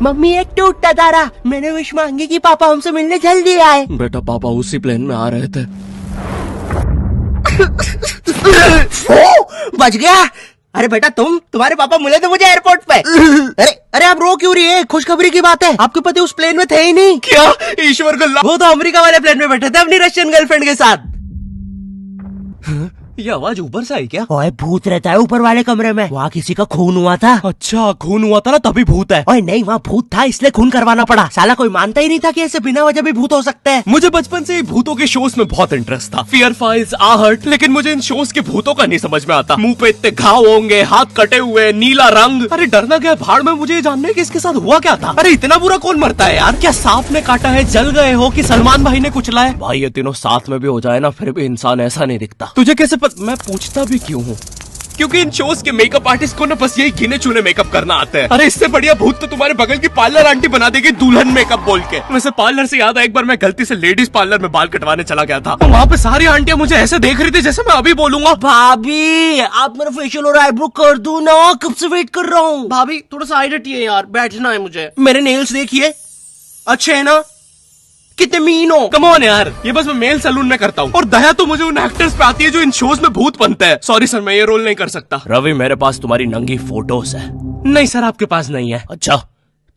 Mummy एक टूटता तारा, मैंने विश मांगी कि पापा हमसे मिलने जल्दी आए। बेटा पापा उसी प्लेन में आ रहे थे। बच गया। अरे बेटा तुम्हारे पापा मिले थे मुझे एयरपोर्ट पे। अरे आप रो क्यों रही है? खुशखबरी की बात है, आपके पति उस प्लेन में थे ही नहीं। क्या? ईश्वर को वो तो अमेरिका वाले प्लेन में बैठे थे अपनी रशियन गर्लफ्रेंड के साथ। ये आवाज ऊपर से आई क्या? ओए भूत रहता है ऊपर वाले कमरे में, वहाँ किसी का खून हुआ था। अच्छा खून हुआ था ना तभी भूत है। ओए नहीं, वहाँ भूत था इसलिए खून करवाना पड़ा। साला कोई मानता ही नहीं था कि ऐसे बिना वजह भी भूत हो सकते हैं। मुझे बचपन से ही भूतों के शोज में बहुत इंटरेस्ट था, फियर फाइल्स, आहट, लेकिन मुझे इन शोज के भूतों का नहीं समझ में आता। मुंह पे इतने घाव होंगे, हाथ कटे हुए, नीला रंग। अरे डरना क्या भाड़ में, मुझे जानना है कि इसके साथ हुआ क्या था। अरे इतना बुरा कौन मरता है यार? क्या सांप ने काटा है, जल गए हो कि सलमान भाई ने कुचला है? भाई ये तीनों साथ में भी हो जाए ना फिर भी इंसान ऐसा नहीं दिखता। तुझे कैसे मैं पूछता भी क्यों हूँ? क्योंकि इन शोज के मेकअप आर्टिस्ट को ना बस यही गिने चुने मेकअप करना आता है। अरे इससे बढ़िया भूत तो तुम्हारे बगल की पार्लर आंटी बना देगी दुल्हन मेकअप बोल के। वैसे पार्लर से याद है, एक बार मैं गलती से लेडीज पार्लर में बाल कटवाने चला गया था, तो वहाँ पे सारी आंटियां मुझे ऐसे देख रही थी जैसे मैं अभी बोलूंगा भाभी आप मेरा फेशियल और आईब्रो कर दो ना, कब से वेट कर रहा हूँ। भाभी थोड़ा सा साइड हटिए यार, बैठना है मुझे। मेरे नेल्स देखिए, अच्छे है ना? कितने मीन हो। कम ऑन यार, ये बस मैं मेल सैलून में करता हूँ। और दया तो मुझे उन एक्टर्स पे आती है जो इन शोज में भूत बनते हैं। सॉरी सर, मैं ये रोल नहीं कर सकता। रवि मेरे पास तुम्हारी नंगी फोटोज है। नहीं सर आपके पास नहीं है। अच्छा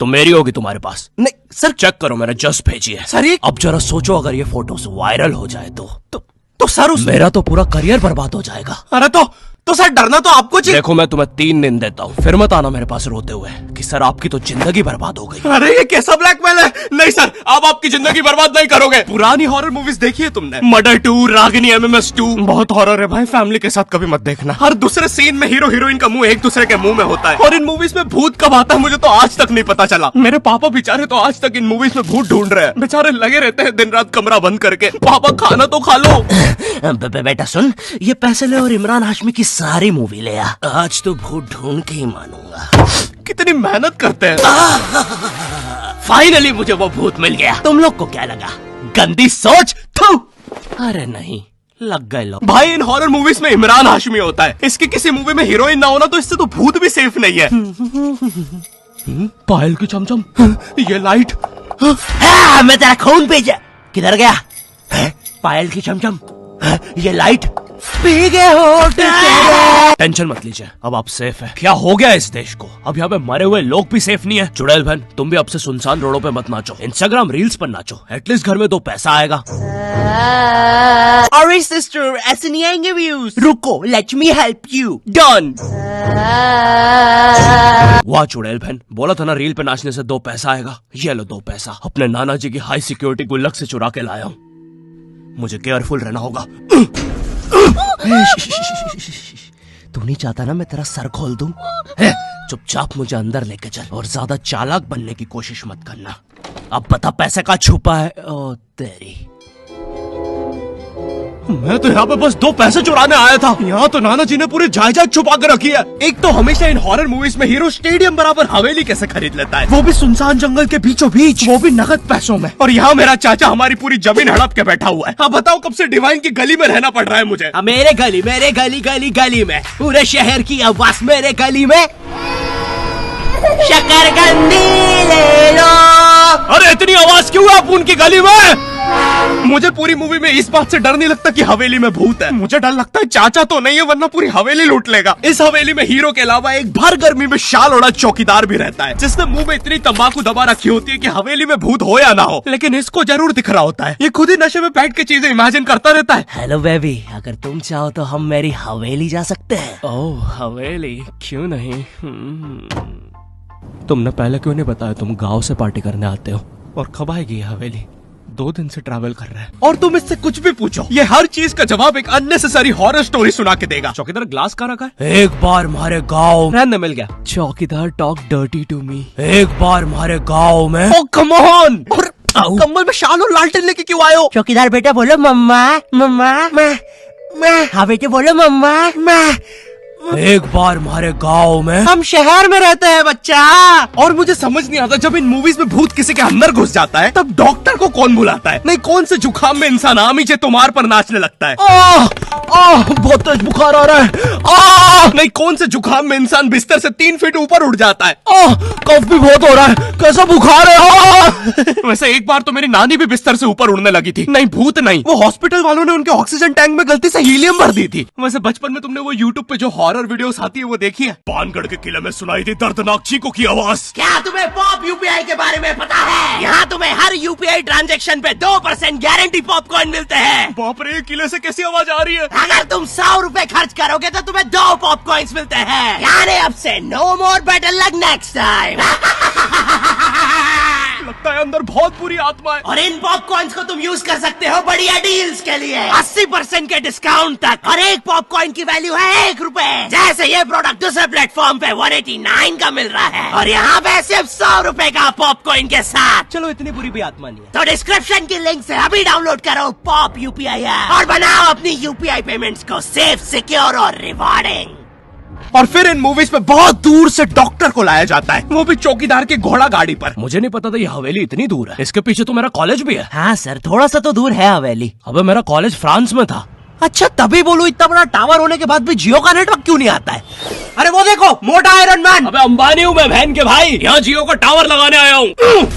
तो मेरी होगी तुम्हारे पास? नहीं सर। चेक करो, मैंने जस्ट भेजी है। सर अब जरा सोचो अगर ये फोटोज वायरल हो जाए तो सर मेरा तो पूरा करियर बर्बाद हो जाएगा। अरे तो सर डरना तो आपको चाहिए। देखो मैं तुम्हें 3 दिन देता हूँ, फिर मत आना मेरे पास रोते हुए कि सर आपकी तो जिंदगी बर्बाद हो गई। अरे ये कैसा ब्लैकमेल है? नहीं सर, आप आपकी जिंदगी बर्बाद नहीं करोगे। पुरानी हॉरर मूवीज देखी है तुमने? मर्डर 2, रागिनी, MMS 2, बहुत हॉरर है भाई, फैमिली के साथ कभी मत देखना। हर दूसरे सीन में हीरो हीरोइन का मुंह एक दूसरे के मुंह में होता है। और इन मूवीज में भूत कब आता है मुझे तो आज तक नहीं पता चला। मेरे पापा बेचारे तो आज तक इन मूवीज में भूत ढूंढ रहे हैं। बेचारे लगे रहते हैं दिन रात कमरा बंद करके। पापा खाना तो खा लो। बेटा सुन, ये पैसे ले और इमरान हाशमी की सारी मूवी ले आ। आज तो भूत ढूंढ के ही मानूंगा। कितनी मेहनत करते हैं। फाइनली मुझे वो भूत मिल गया। तुम लोग को क्या लगा? गंदी सोच। थू। अरे नहीं, लग गए लोग। भाई इन हॉरर मूवीज में इमरान हाशमी होता है, इसकी किसी मूवी में हीरोइन ना होना तो इससे तो भूत भी सेफ नहीं है। पायल की चमचम, ये लाइट। मैं तेरा खून भेजा। किधर गया? पायल की चमचम, ये लाइट पी गए हो। टेंशन मत लीजिए, अब आप सेफ है। क्या हो गया इस देश को? अब यहाँ पे मरे हुए लोग भी सेफ नहीं है। चुड़ैल बहन तुम भी अब से सुनसान रोडों पे मत नाचो, इंस्टाग्राम रील्स पर नाचो, एटलीस्ट घर में 2 पैसा आएगा। अरे सिस्टर ऐसे नहीं आएंगे व्यूज। रुको, let me help you. Done. वाह चुड़ैल बहन, बोला था ना रील पे नाचने से 2 पैसा आएगा। ये लो 2 पैसा, अपने नाना जी की हाई सिक्योरिटी गुल्लक से चुरा के लाया हूँ। मुझे केयरफुल रहना होगा। तू नहीं चाहता ना मैं तेरा सर खोल दूं? चुपचाप मुझे अंदर लेके चल और ज्यादा चालाक बनने की कोशिश मत करना। अब बता पैसे का छुपा है। ओ तेरी, मैं तो यहाँ पे बस 2 पैसे चुराने आया था। यहाँ तो नाना जी ने पूरी जायदाद छुपा कर रखी है। एक तो हमेशा इन हॉरर मूवीज में हीरो स्टेडियम बराबर हवेली कैसे खरीद लेता है, वो भी सुनसान जंगल के बीचों बीच, वो भी नगद पैसों में। और यहाँ मेरा चाचा हमारी पूरी जमीन हड़प के बैठा हुआ है। अब बताओ कब से डिवाइन की गली में रहना पड़ रहा है मुझे। मेरे गली में पूरे शहर की आवाज मेरे गली में। शकरकंदी ले लो। अरे इतनी आवाज क्यों है आप उनकी गली में? मुझे पूरी मूवी में इस बात से डर नहीं लगता कि हवेली में भूत है, मुझे डर लगता है चाचा तो नहीं है वरना पूरी हवेली लूट लेगा। इस हवेली में हीरो के अलावा एक भर गर्मी में शाल ओढ़ा चौकीदार भी रहता है, जिसने मुंह में इतनी तंबाकू दबा रखी होती है कि हवेली में भूत हो या ना हो, लेकिन इसको जरूर दिख रहा होता है। ये खुद ही नशे में बैठ के चीजें इमेजिन करता रहता है। हेलो बेबी, अगर तुम चाहो तो हम मेरी हवेली जा सकते हैं। ओह हवेली, क्यों नहीं? तुमने पहले क्यों नहीं बताया तुम गाँव से पार्टी करने आते हो? और कब आएगी ये हवेली? 2 दिन से ट्रैवल कर रहा है और तुम इससे कुछ भी पूछो, ये हर चीज का जवाब एक अननेसेसरी हॉरर स्टोरी सुना के देगा। चौकीदार ग्लास कहाँ रखा है? एक बार हमारे गाँव रहने मिल गया। चौकीदार टॉक डर्टी टू मी। एक बार हमारे गाँव में। ओह कम ऑन। और कंबल में शाल और लालटेन लेके क्यों आए हो? चौकीदार बेटा बोलो मम्मा मम्मा। मैं। हाँ बेटे बोलो मम्मा। एक बार हमारे गांव में हम शहर में रहते हैं बच्चा। और मुझे समझ नहीं आता, जब इन मूवीज में भूत किसी के अंदर घुस जाता है तब डॉक्टर को कौन बुलाता है? नहीं, कौन से जुकाम में इंसान आमीचे तुम्हार पर नाचने लगता है? बहुत तेज बुखार आ रहा है। नहीं, कौन से जुकाम में इंसान बिस्तर से 3 फीट ऊपर उठ जाता है? कफ भी बहुत हो रहा है, कैसा बुखार है? वैसे एक बार तो मेरी नानी भी बिस्तर से ऊपर उड़ने लगी थी। नहीं, भूत नहीं, वो हॉस्पिटल वालों ने उनके ऑक्सीजन टैंक में गलती से हीलियम भर दी थी। वैसे बचपन में तुमने वो यूट्यूब पे जो हॉरर वीडियोस आती है वो देखी है? पानगढ़ के किले में सुनाई थी दर्दनाक चीखों की आवाज। क्या तुम्हें पॉप यूपीआई के बारे में पता है? यहाँ तुम्हें हर यूपीआई ट्रांजैक्शन पे 2% गारंटी पॉपकॉर्न मिलते हैं। बाप रे, किले से कैसी आवाज आ रही है? अगर तुम 100 रुपए खर्च करोगे तो तुम्हें 2 पॉपकॉर्न्स मिलते हैं। यानी अब से no more better luck next time. लगता है अंदर बहुत बुरी आत्मा है। और इन पॉपकॉर्न्स को तुम यूज कर सकते हो बढ़िया डील्स के लिए, 80% के डिस्काउंट तक। और एक पॉपकॉर्न की वैल्यू है 1 रुपए। जैसे ये प्रोडक्ट दूसरे प्लेटफॉर्म पे 189 का मिल रहा है और यहाँ पे सिर्फ 100 रुपए का पॉपकॉर्न के साथ। चलो, इतनी बुरी भी आत्मा नहीं है। तो डिस्क्रिप्शन की लिंक से अभी डाउनलोड करो पॉप यूपीआई ऐप और बनाओ अपनी यूपीआई पेमेंट्स को सेफ, सिक्योर और रिवॉर्डिंग। और फिर इन मूवीज में बहुत दूर से डॉक्टर को लाया जाता है, वो भी चौकीदार की घोड़ा गाड़ी पर। मुझे नहीं पता था ये हवेली इतनी दूर है। इसके पीछे तो मेरा कॉलेज भी है। हाँ सर, थोड़ा सा तो दूर है हवेली। अबे, मेरा कॉलेज फ्रांस में था। अच्छा, तभी बोलूं इतना बड़ा टावर होने के बाद भी जियो का नेटवर्क क्यों नहीं आता है? अरे वो देखो, मोटा आयरन मैन। अबे अंबानी हूँ मैं बहन के भाई, यहाँ जियो का टावर लगाने आया हूँ।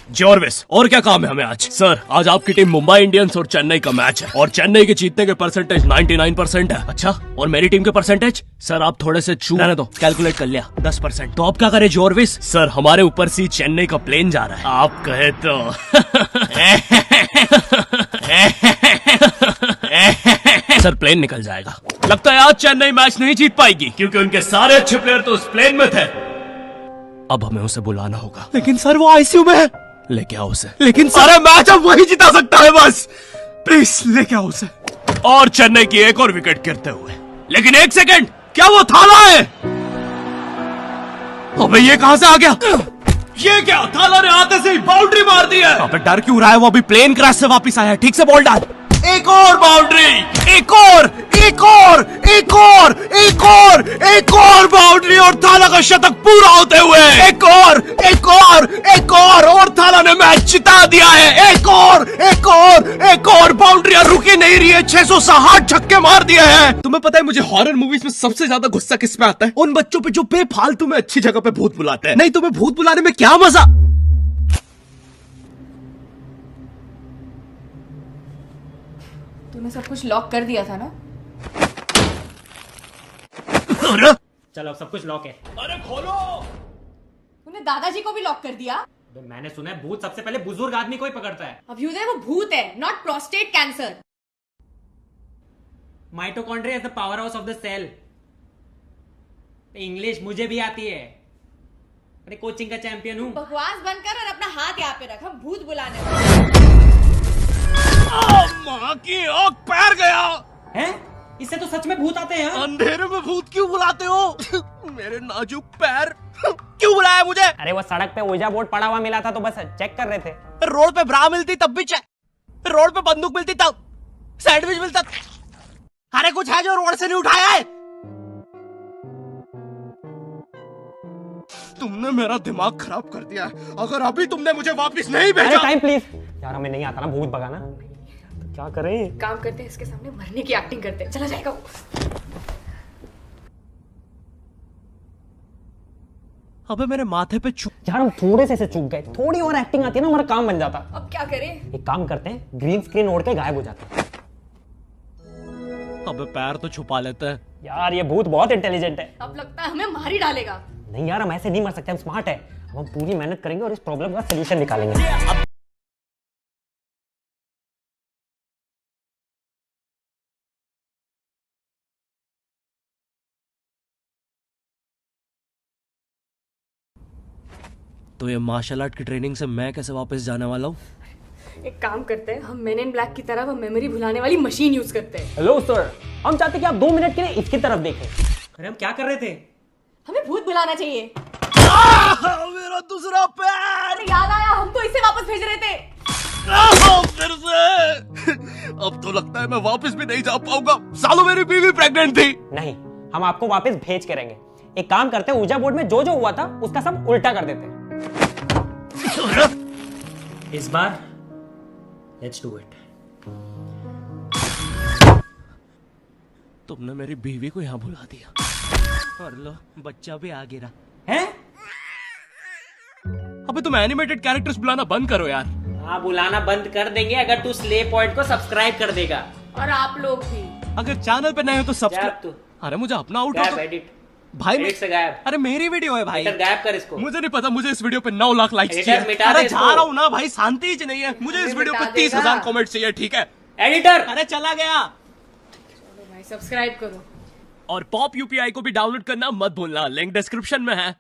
जॉर्विस, और क्या काम है हमें आज? सर, आज आपकी टीम मुंबई इंडियंस और चेन्नई का मैच है और चेन्नई के जीतने के परसेंटेज 99% है। अच्छा, और मेरी टीम के परसेंटेज? सर, आप थोड़े से रहने दो, कैलकुलेट कर लिया, 10%। तो आप क्या करें जॉर्विस? सर, हमारे ऊपर से चेन्नई का प्लेन जा रहा है। आप कहे तो सर, प्लेन निकल जाएगा। लगता है आज चेन्नई मैच नहीं जीत पाएगी क्योंकि उनके सारे अच्छे प्लेयर तो उस प्लेन में थे। अब हमें उसे बुलाना होगा। लेकिन सर, वो आईसीयू में है। लेके आओ उसे। लेकिन सारे मैच अब वही जिता सकता है, बस प्लीज लेके आओ उसे। और चेन्नई की एक और विकेट गिरते हुए। लेकिन 1 सेकंड, क्या वो थाला है? अबे, ये कहां से आ गया? ये क्या? थाला ने आते से ही बाउंड्री मार दी है। अबे, डर क्यों रहा है? वो अभी प्लेन क्रैश से वापस आया है। ठीक से बॉल डाल। एक और बाउंड्री, एक और, एक और, एक और, एक और, एक और बाउंड्री और थाला का शतक पूरा होते हुए एक और, एक और, एक और थाला ने मैच जिता दिया है। एक और, एक और, एक और बाउंड्री रुकी नहीं रही है। 660 छक्के मार दिए हैं। तुम्हें पता है मुझे हॉरर मूवीज में सबसे ज्यादा गुस्सा किस पे आता है? उन बच्चों पे जो बेफालतू में अच्छी जगह पे भूत बुलाते हैं। नहीं, तुम्हें भूत बुलाने में क्या मजा? तूने सब कुछ लॉक कर दिया था ना? चलो, अब सब कुछ लॉक है। अरे खोलो। तूने दादाजी को भी लॉक कर दिया? मैंने सुना है भूत सबसे पहले बुजुर्ग आदमी को ही पकड़ता है। अभ्युदय, वो भूत है, not prostate cancer. Mitochondria is the powerhouse of the cell. English मुझे भी आती है, अरे कोचिंग का चैंपियन हूँ। बकवास बंद कर और अपना हाथ यहाँ पे रख, हम भूत बुलाने वाले। माँ की आँख पैर गया। हैं? इससे तो सच में भूत आते हैं। अंधेरे में भूत क्यों बुलाते हो? मेरे नाजुक पैर। क्यों बुलाया मुझे? अरे वो सड़क पे ओजा बोर्ड पड़ा हुआ मिला था तो बस चेक कर रहे थे। रोड पे ब्रा मिलती तब भी चेक, रोड पे बंदूक मिलती तब, सैंडविच मिलता। अरे कुछ है जो रोड से नहीं उठाया है? तुमने मेरा दिमाग खराब कर दिया है। अगर अभी तुमने मुझे वापस नहीं भेजा। टाइम प्लीज यार, हमें नहीं आता ना भूत भगाना, तो क्या करें? काम करते हैं, इसके सामने मरने की एक्टिंग करते हैं। चला जाएगा वो। अबे, मेरे माथे पे यार हम थोड़े से चूक गए, थोड़ी और एक्टिंग आती है ना, हमारा काम बन जाता। अब क्या करें? एक काम करते हैं, ग्रीन स्क्रीन ओढ़ के गायब हो जाते हैं। अबे, पैर तो छुपा लेते हैं। यार ये भूत बहुत इंटेलिजेंट है। अब लगता है हमें मार ही डालेगा। नहीं यार, हम ऐसे नहीं मर सकते, हम स्मार्ट है। अब हम पूरी मेहनत करेंगे और इस प्रॉब्लम का सलूशन निकालेंगे। तो ये मार्शल आर्ट की ट्रेनिंग से मैं कैसे वापस जाने वाला हूँ? एक काम करते हैं, हम मेन इन ब्लैक की तरह वो मेमोरी भुलाने वाली मशीन यूज करते हैं। हेलो सर, हम चाहते कि आप 2 मिनट के लिए इसकी तरफ देखें। अरे हम क्या कर रहे थे? हमें भूत बुलाना चाहिए। मेरा दूसरा पैर। अरे याद आया, हम तो इसे वापस भेज रहे थे। फिर से। अब तो लगता है मैं वापस भी नहीं जा पाऊंगा। सालों मेरी बीवी प्रेग्नेंट थी। नहीं, हम आपको वापस भेज के रहेंगे। एक काम करते हैं, ऊर्जा बोर्ड में जो जो हुआ था उसका सब उल्टा कर देते हैं। इस बार लेट्स डू इट। तुमने मेरी बीवी को यहाँ बुला दिया और लो बच्चा भी आ गिरा हैं? अबे तुम एनिमेटेड कैरेक्टर्स बुलाना बंद करो यार। हाँ, बुलाना बंद कर देंगे अगर तू स्ले पॉइंट को सब्सक्राइब कर देगा। और आप लोग भी। अगर चैनल पे नए हो तो गायब सब्सक्राइब। तू। अरे मुझे अपना आउट गायब एडिट। भाई एडिट से गायब। अरे मेरी वीडियो है भाई। एडिटर गायब कर इसको। मुझे नहीं पता, मुझे इस वीडियो पे 9 लाख लाइक्स एडिटर चाहिए। मिटा दे अरे इसको। जा रहा हूँ ना भाई, शांति ही नहीं है। मुझे इस अबे वीडियो पे मिटा 30,000 देगा। कमेंट चाहिए, ठीक है? एडिटर। अरे चला गया। चलो भाई सब्सक्राइब करो। और पॉप यूपीआई को भी डाउनलोड करना मत भूलना, लिंक डिस्क्रिप्शन में है।